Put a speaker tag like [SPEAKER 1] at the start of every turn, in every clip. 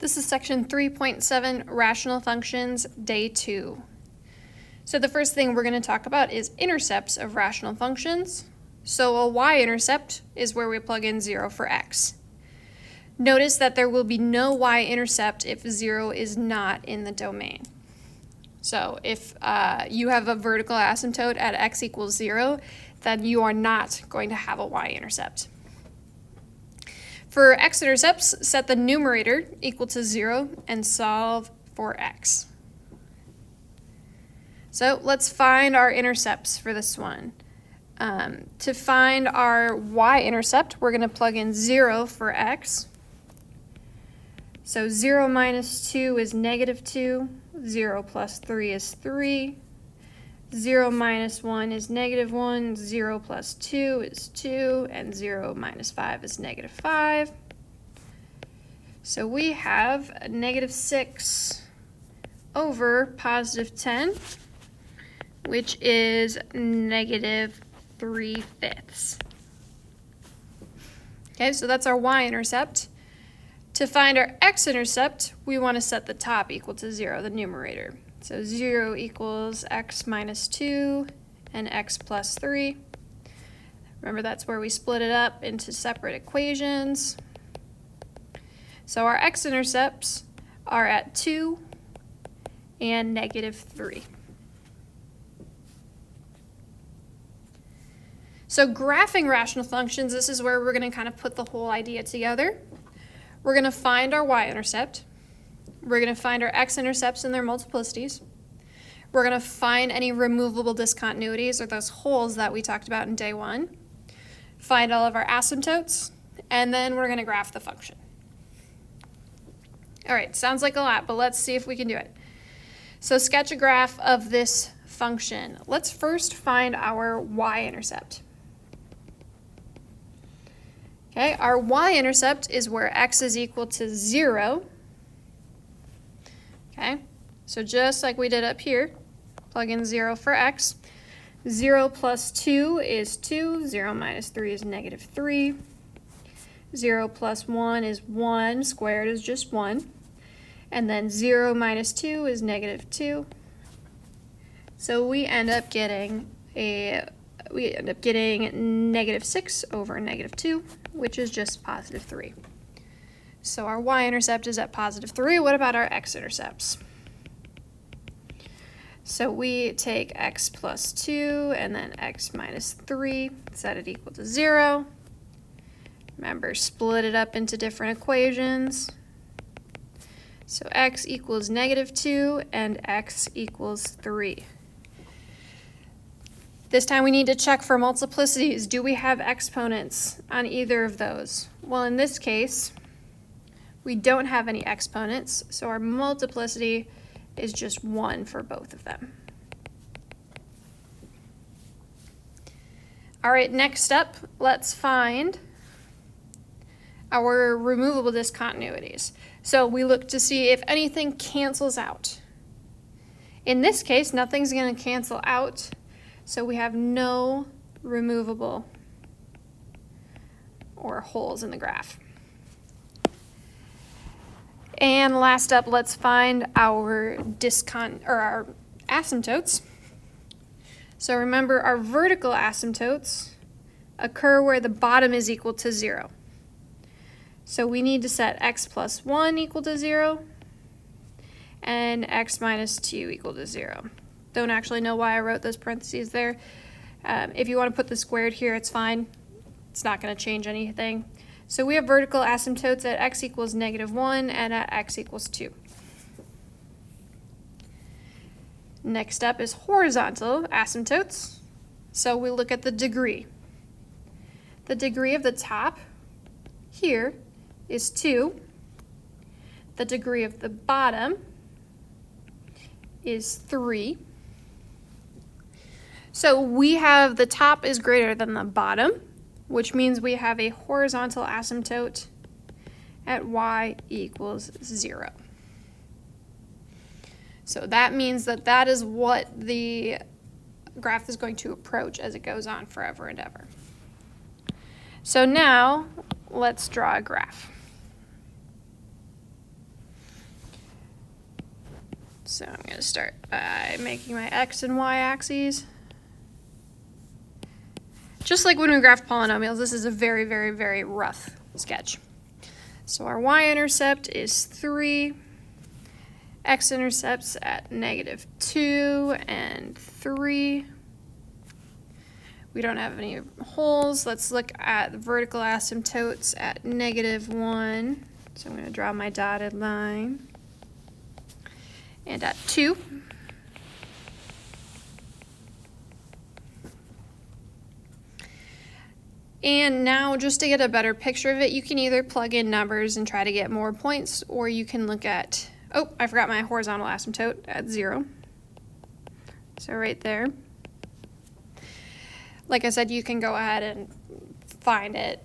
[SPEAKER 1] This is section 3.7, rational functions, day 2. So the first thing we're going to talk about is intercepts of rational functions. So a y-intercept is where we plug in 0 for x. Notice that there will be no y-intercept if 0 is not in the domain. So if you have a vertical asymptote at x equals 0, then you are not going to have a y-intercept. For x-intercepts, set the numerator equal to 0 and solve for x. So let's find our intercepts for this one. To find our y-intercept, we're going to plug in 0 for x. So 0 minus 2 is negative 2, 0 plus 3 is 3, 0 minus 1 is negative 1, 0 plus 2 is 2, and 0 minus 5 is negative 5. So we have a negative 6 over positive 10, which is negative 3/5. Okay, so that's our y-intercept. To find our x-intercept, we want to set the top equal to 0, the numerator. So 0 equals x minus 2 and x plus 3. Remember, that's where we split it up into separate equations. So our x-intercepts are at 2 and negative 3. So graphing rational functions, this is where we're going to kind of put the whole idea together. We're going to find our y-intercept. We're going to find our x-intercepts and their multiplicities. We're going to find any removable discontinuities, or those holes that we talked about in day 1. Find all of our asymptotes, and then we're going to graph the function. All right, sounds like a lot, but let's see if we can do it. So sketch a graph of this function. Let's first find our y-intercept. Okay, our y-intercept is where x is equal to 0. Okay, so just like we did up here, plug in 0 for x. 0 plus 2 is 2, 0 minus 3 is negative 3. 0 plus 1 is 1, squared is just 1. And then 0 minus 2 is negative 2. So we end up getting negative 6 over negative 2, which is just positive 3. So our y-intercept is at positive 3. What about our x-intercepts? So we take x plus 2 and then x minus 3, set it equal to 0. Remember, split it up into different equations. So x equals negative 2 and x equals 3. This time we need to check for multiplicities. Do we have exponents on either of those? Well, in this case, we don't have any exponents, so our multiplicity is just 1 for both of them. All right, next up, let's find our removable discontinuities. So we look to see if anything cancels out. In this case, nothing's going to cancel out, so we have no removable or holes in the graph. And last up, let's find our our asymptotes. So remember, our vertical asymptotes occur where the bottom is equal to 0. So we need to set x plus 1 equal to 0 and x minus 2 equal to 0. Don't actually know why I wrote those parentheses there. If you want to put the squared here, it's fine. It's not going to change anything. So we have vertical asymptotes at x equals negative 1 and at x equals 2. Next up is horizontal asymptotes. So we look at the degree. The degree of the top here is 2. The degree of the bottom is 3. So we have the top is greater than the bottom, which means we have a horizontal asymptote at y equals 0. So that means that that is what the graph is going to approach as it goes on forever and ever. So now let's draw a graph. So I'm going to start by making my x and y axes. Just like when we graphed polynomials, this is a very, very, very rough sketch. So our y-intercept is 3, x-intercepts at -2 and 3. We don't have any holes. Let's look at the vertical asymptotes at -1. So I'm going to draw my dotted line. And at 2. And now, just to get a better picture of it, you can either plug in numbers and try to get more points, or you can look at, oh, I forgot my horizontal asymptote at 0. So right there. Like I said, you can go ahead and find it.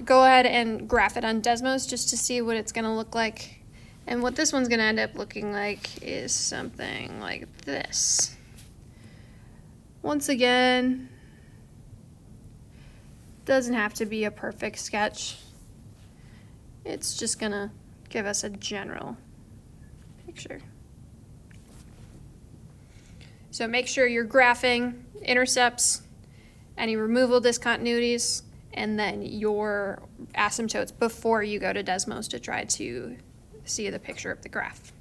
[SPEAKER 1] Go ahead and graph it on Desmos just to see what it's going to look like. And what this one's going to end up looking like is something like this. Once again, doesn't have to be a perfect sketch. It's just going to give us a general picture. So make sure you're graphing intercepts, any removal discontinuities, and then your asymptotes before you go to Desmos to try to see the picture of the graph.